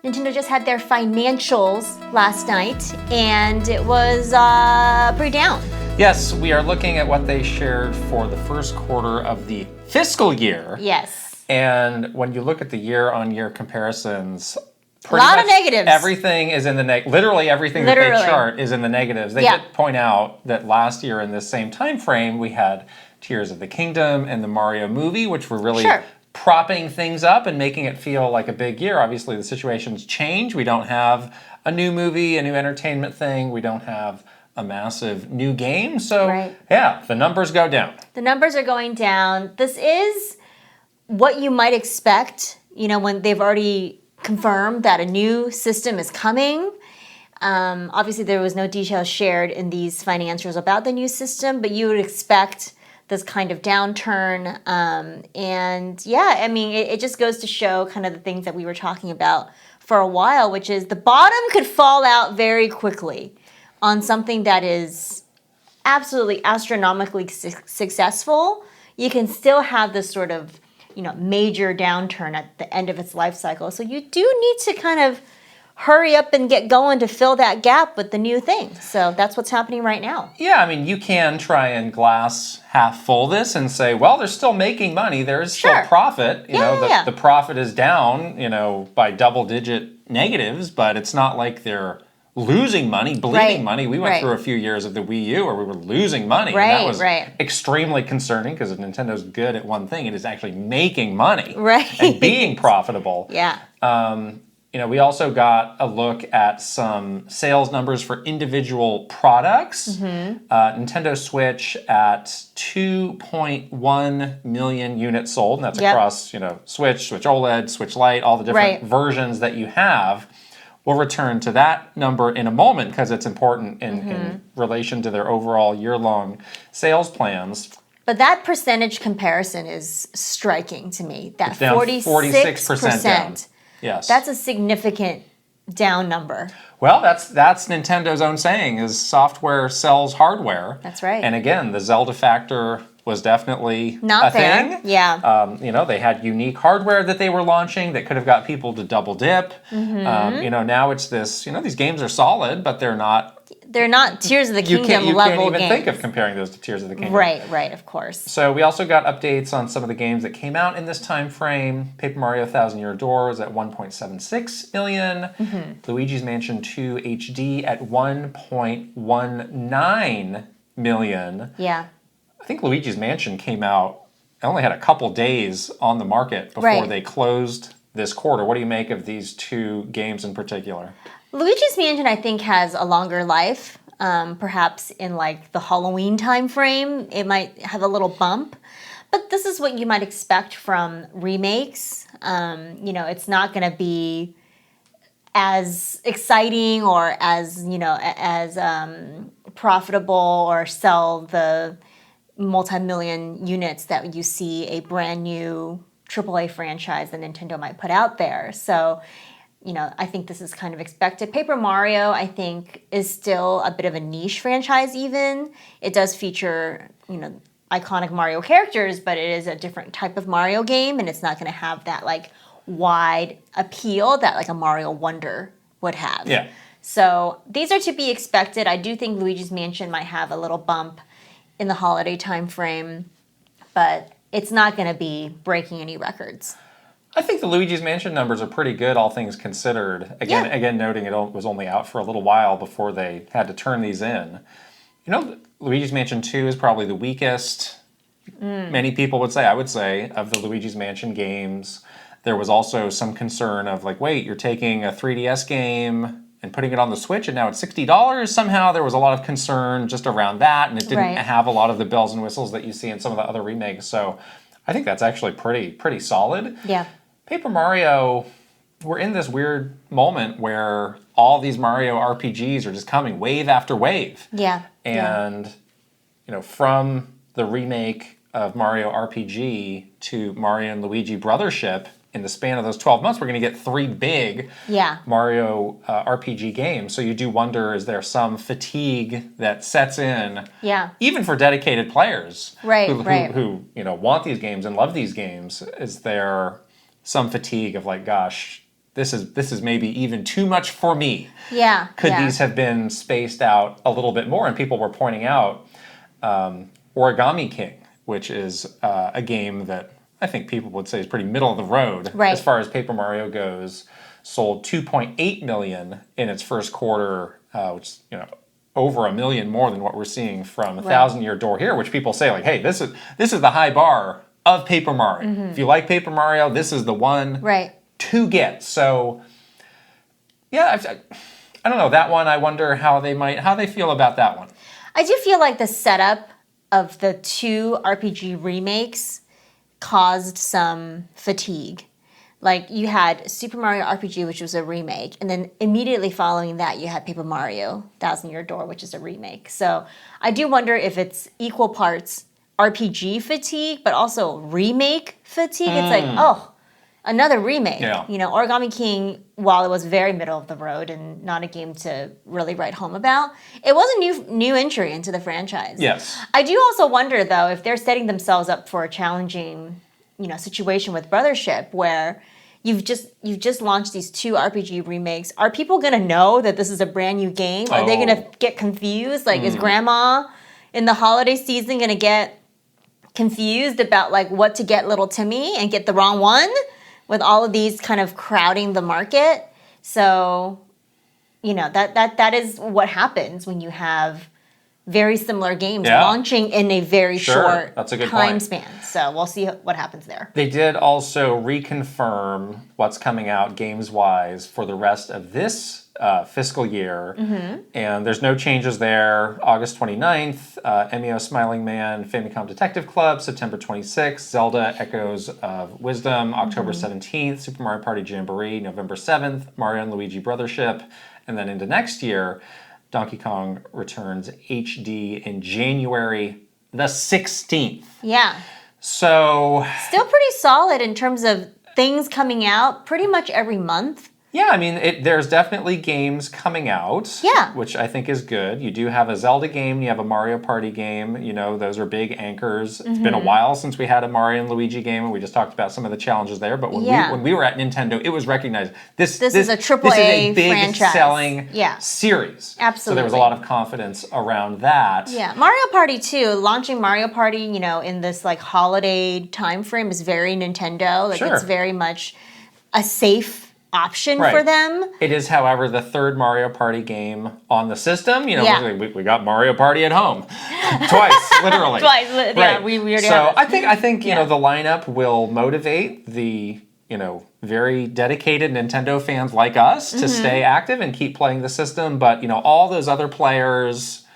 Nintendo just had their financials last night, and it was pretty down. Yes, we are looking at what they shared for the first quarter of the fiscal year. Yes. And when you look at the year-on-year comparisons, a lot of negatives. Everything is in the literally everything that they chart is in the negatives. They did point out that last year in this same time frame, we had Tears of the Kingdom and the Mario movie, which were really propping things up and making it feel like a big year. Obviously, the situation's changed. We don't have a new movie, a new entertainment thing. We don't have a massive new game. So, yeah, the numbers go down. The numbers are going down. This is what you might expect, you know, when they've already confirmed that a new system is coming. Obviously, there was no details shared in these financials about the new system, but you would expect this kind of downturn. And yeah, I mean, it just goes to show kind of the things that we were talking about for a while, which is the bottom could fall out very quickly on something that is absolutely astronomically successful. You can still have this sort of, you know, major downturn at the end of its life cycle. So you do need to kind of hurry up and get going to fill that gap with the new thing. So that's what's happening right now. Yeah, I mean, you can try and glass half full this and say, well, they're still making money. There is still profit. You know, the profit is down, you know, by double-digit negatives, but it's not like they're losing money, bleeding money. We went through a few years of the Wii U where we were losing money. And that was extremely concerning because if Nintendo's good at one thing, it is actually making money and being profitable. You know, we also got a look at some sales numbers for individual products. Nintendo Switch at 2.1 million units sold, and that's across, you know, Switch OLED, Switch Lite, all the different versions that you have. We'll return to that number in a moment because it's important in relation to their overall year-long sales plans. But that percentage comparison is striking to me. That it's down 46% down. Yes. That's a significant down number. Well, that's Nintendo's own saying is software sells hardware. That's right. And again, the Zelda factor was definitely not a thing. Yeah. You know, they had unique hardware that they were launching that could have got people to double dip. You know, now it's this, you know, these games are solid, but they're not Tears of the Kingdom level games. You can't even think of comparing those to Tears of the Kingdom. Right, of course. So we also got updates on some of the games that came out in this time frame. Paper Mario Thousand Year Door is at 1.76 million. Luigi's Mansion 2 HD at 1.19 million. Yeah. I think Luigi's Mansion came out, it only had a couple days on the market before they closed this quarter. What do you make of these two games in particular? Luigi's Mansion, I think, has a longer life. Perhaps in like the Halloween time frame, it might have a little bump. But this is what you might expect from remakes. You know, it's not going to be as exciting or as, you know, as profitable or sell the multi-million units that you see a brand new AAA franchise that Nintendo might put out there. So, you know, I think this is kind of expected. Paper Mario, I think, is still a bit of a niche franchise even. It does feature, you know, iconic Mario characters, but it is a different type of Mario game, and it's not going to have that, like, wide appeal that, like, a Mario Wonder would have. Yeah. So these are to be expected. I do think Luigi's Mansion might have a little bump in the holiday time frame, but it's not going to be breaking any records. I think the Luigi's Mansion numbers are pretty good, all things considered. Again, noting it was only out for a little while before they had to turn these in. You know, Luigi's Mansion 2 is probably the weakest, many people would say, I would say, of the Luigi's Mansion games. There was also some concern of like, wait, you're taking a 3DS game and putting it on the Switch, and now it's $60 somehow. There was a lot of concern just around that, and it didn't have a lot of the bells and whistles that you see in some of the other remakes. So I think that's actually pretty solid. Yeah. Paper Mario, we're in this weird moment where all these Mario RPGs are just coming wave after wave. Yeah. And, you know, from the remake of Mario RPG to Mario and Luigi Brothership, in the span of those 12 months, we're going to get 3 big Mario RPG games. So you do wonder, is there some fatigue that sets in, even for dedicated players who you know, want these games and love these games? Is there some fatigue of like, gosh, this is maybe even too much for me. Yeah. Could these have been spaced out a little bit more? And people were pointing out Origami King, which is a game that I think people would say is pretty middle of the road as far as Paper Mario goes. Sold 2.8 million in its first quarter, which is, over 1 million more than what we're seeing from Thousand Year Door here, which people say like, hey, this is the high bar of Paper Mario. If you like Paper Mario, this is the one to get. So, yeah, I don't know, that one, I wonder how they feel about that one. I do feel like the setup of the 2 RPG remakes caused some fatigue. Like, you had Super Mario RPG, which was a remake, and then immediately following that, you had Paper Mario Thousand Year Door, which is a remake. So I do wonder if it's equal parts RPG fatigue, but also remake fatigue. It's like, oh, another remake. Yeah. Origami King, while it was very middle of the road and not a game to really write home about, it was a new entry into the franchise. Yes. I do also wonder, though, if they're setting themselves up for a challenging, situation with Brothership, where you've just launched these 2 RPG remakes. Are people gonna know that this is a brand new game? Are they gonna get confused? Like, is Grandma in the holiday season gonna get confused about like what to get little Timmy and get the wrong one with all of these kind of crowding the market? So, that is what happens when you have very similar games launching in a very short time span. So we'll see what happens there. They did also reconfirm what's coming out games-wise for the rest of this fiscal year. And there's no changes there. August 29th, Emio Smiling Man, Famicom Detective Club, September 26th, Zelda Echoes of Wisdom, October 17th, Super Mario Party Jamboree, November 7th, Mario and Luigi Brothership, and then into next year, Donkey Kong Returns HD in January the 16th. Yeah. So... still pretty solid in terms of things coming out pretty much every month. Yeah, I mean, there's definitely games coming out, which I think is good. You do have a Zelda game, you have a Mario Party game, those are big anchors. It's been a while since we had a Mario and Luigi game, and we just talked about some of the challenges there, but when we were at Nintendo, it was recognized. This is a AAA This is a big franchise. Selling series. Absolutely. So there was a lot of confidence around that. Yeah, Mario Party 2, launching Mario Party, in this like holiday time frame is very Nintendo. Like it's very much a safe option for them. It is, however, the 3rd Mario Party game on the system. We got Mario Party at home twice, literally. Twice, yeah. We already have it. I think the lineup will motivate the very dedicated Nintendo fans like us to stay active and keep playing the system. But all those other players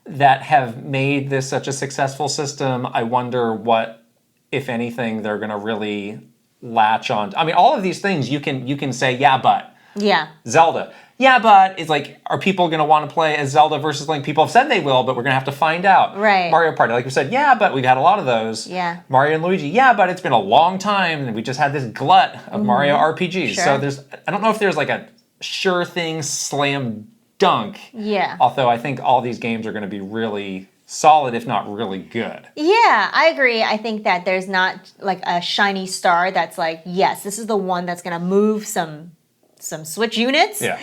that have made this such a successful system, I wonder what, if anything, they're going to really latch on. I mean, all of these things you can say, but. Yeah. Zelda. Yeah, but it's like, are people going to want to play as Zelda versus Link? People have said they will, but we're going to have to find out. Right. Mario Party, like we said, but we've had a lot of those. Yeah. Mario and Luigi, but it's been a long time, and we just had this glut of Mario RPGs. Sure. So I don't know if there's like a sure thing slam dunk. Yeah. Although I think all these games are going to be really solid, if not really good. Yeah, I agree. I think that there's not like a shiny star that's like, yes, this is the one that's going to move some Switch units. Yeah.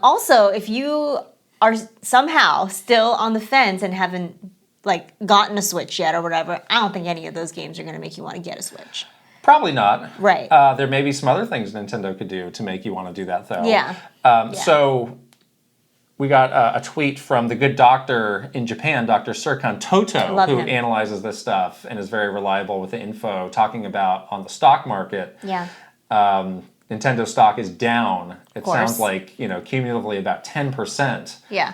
Also, if you are somehow still on the fence and haven't like gotten a Switch yet or whatever, I don't think any of those games are going to make you want to get a Switch. Probably not. Right. There may be some other things Nintendo could do to make you want to do that, though. Yeah. So we got a tweet from the good doctor in Japan, Dr. Serkan Toto, who analyzes this stuff and is very reliable with the info, talking about on the stock market. Yeah. Nintendo stock is down. It sounds like, cumulatively about 10%. Yeah.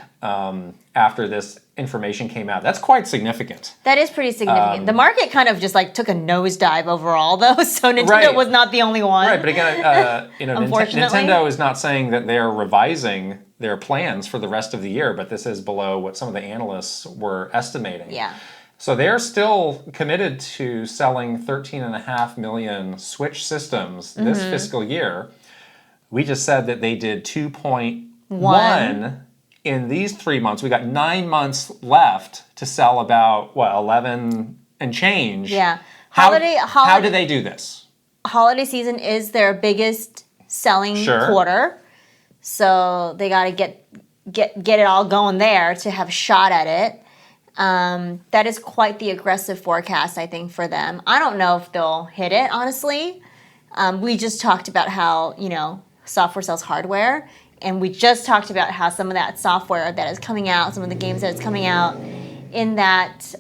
After this information came out. That's quite significant. That is pretty significant. The market kind of just like took a nosedive overall, though, so Nintendo was not the only one. Right, but again, Nintendo is not saying that they're revising their plans for the rest of the year, but this is below what some of the analysts were estimating. Yeah. So they're still committed to selling 13.5 million Switch systems this fiscal year. We just said that they did 2.1 in these 3 months. We got 9 months left to sell about, 11 and change. Yeah. How do they do this? Holiday season is their biggest selling quarter. So they got to get it all going there to have a shot at it. That is quite the aggressive forecast, I think, for them. I don't know if they'll hit it, honestly. We just talked about how, software sells hardware. And we just talked about how some of that software that is coming out, some of the games that is coming out in that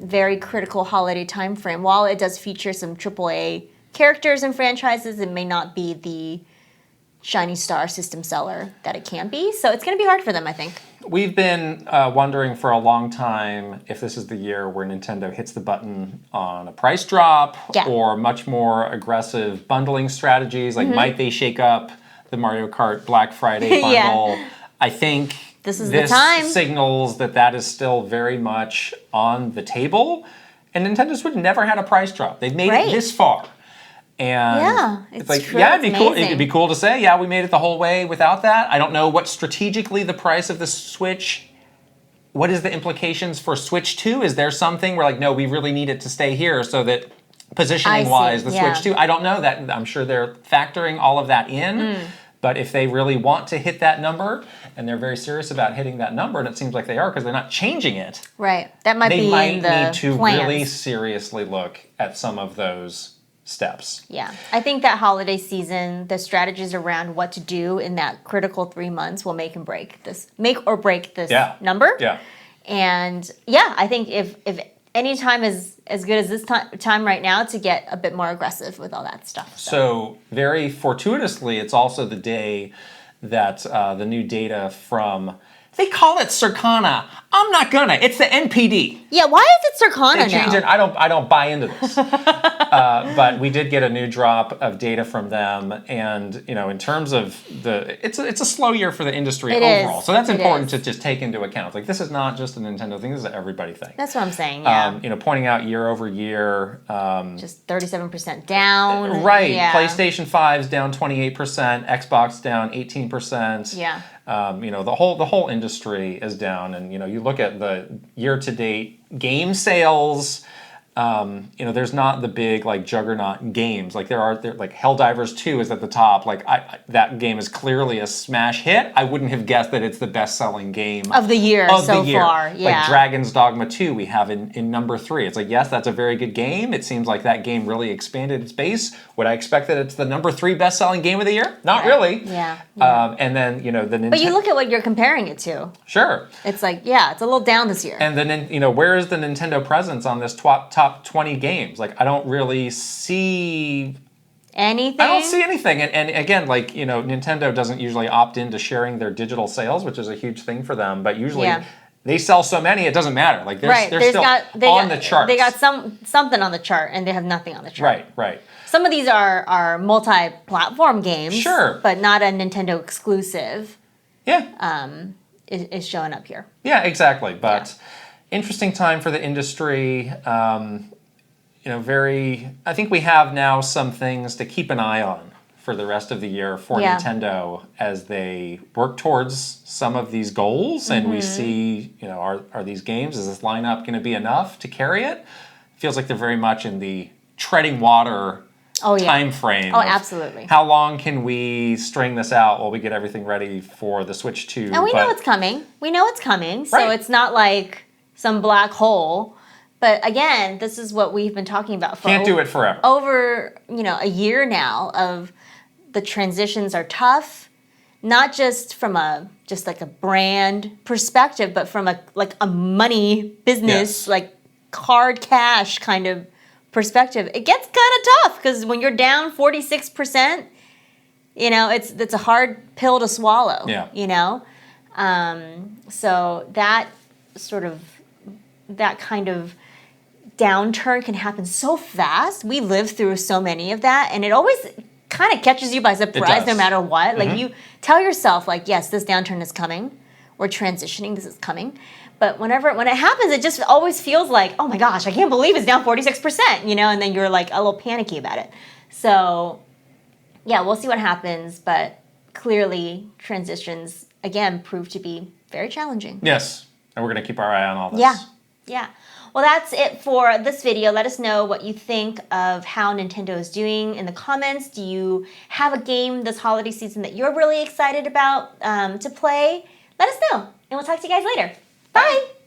very critical holiday time frame, while it does feature some AAA characters and franchises, it may not be the shiny star system seller that it can be. So it's going to be hard for them, I think. We've been wondering for a long time if this is the year where Nintendo hits the button on a price drop or much more aggressive bundling strategies. Like, might they shake up the Mario Kart Black Friday bundle? I think this the time. Signals that is still very much on the table. And Nintendo's would never had a price drop. They've made it this far. And it's like, true. it'd be cool. It'd be cool to say, we made it the whole way without that. I don't know what strategically the price of the Switch. What is the implications for Switch 2? Is there something where, like, no, we really need it to stay here so that positioning-wise, the Switch 2? I don't know that. I'm sure they're factoring all of that in. But if they really want to hit that number, and they're very serious about hitting that number, and it seems like they are because they're not changing it. Right. That might be in the need to plans. Really seriously look at some of those steps. Yeah. I think that holiday season, the strategies around what to do in that critical 3 months will make or break this number. Yeah. And I think if any time is as good as this time right now to get a bit more aggressive with all that stuff. So very fortuitously, it's also the day that the new data from, they call it Circana. I'm not gonna. It's the NPD. Yeah, why is it Circana they changed now? It. I don't buy into this. But we did get a new drop of data from them, and in terms of it's a slow year for the industry overall. So that's important to just take into account. Like, this is not just a Nintendo thing. This is an everybody thing. That's what I'm saying. Yeah. Pointing out year over year. Just 37% down. Right. Yeah. PlayStation 5's down 28%. Xbox down 18%. Yeah. The whole industry is down, and you look at the year-to-date game sales. There's not the big like juggernaut games. Like there like Helldivers 2 is at the top. Like that game is clearly a smash hit. I wouldn't have guessed that it's the best-selling game of the year so far. Yeah. Like Dragon's Dogma 2 we have in number 3. It's like, yes, that's a very good game. It seems like that game really expanded its base. Would I expect that it's the number 3 best-selling game of the year? Not really. Yeah. And then the Nintendo. But you look at what you're comparing it to. Sure. It's like, it's a little down this year. And then where is the Nintendo presence on this top 20 games? Like, I don't really see anything. I don't see anything. And again, like, Nintendo doesn't usually opt into sharing their digital sales, which is a huge thing for them. But usually they sell so many, it doesn't matter. Like, they're still on the charts. They got something on the chart, and they have nothing on the chart. Right. Some of these are multi-platform games. Sure. But not a Nintendo exclusive. Yeah. Is showing up here. Yeah, exactly. But interesting time for the industry. I think we have now some things to keep an eye on for the rest of the year for Nintendo as they work towards some of these goals. And we see, are these games, is this lineup going to be enough to carry it? Feels like they're very much in the treading water time frame. Oh, absolutely. How long can we string this out while we get everything ready for the Switch 2? And we know it's coming. So it's not like some black hole. But again, this is what we've been talking about for do it forever. Over, a year now of the transitions are tough, not just from like a brand perspective, but from a money business, like hard cash kind of perspective. It gets kind of tough because when you're down 46%, it's a hard pill to swallow. Yeah. So that kind of downturn can happen so fast. We live through so many of that, and it always kind of catches you by surprise no matter what. Like, you tell yourself, like, yes, this downturn is coming. We're transitioning. This is coming. But when it happens, it just always feels like, oh my gosh, I can't believe it's down 46%, and then you're like a little panicky about it. So, we'll see what happens, but clearly transitions, again, prove to be very challenging. Yes, and we're going to keep our eye on all this. Yeah. Yeah. Well, that's it for this video. Let us know what you think of how Nintendo is doing in the comments. Do you have a game this holiday season that you're really excited about to play? Let us know, and we'll talk to you guys later. Bye!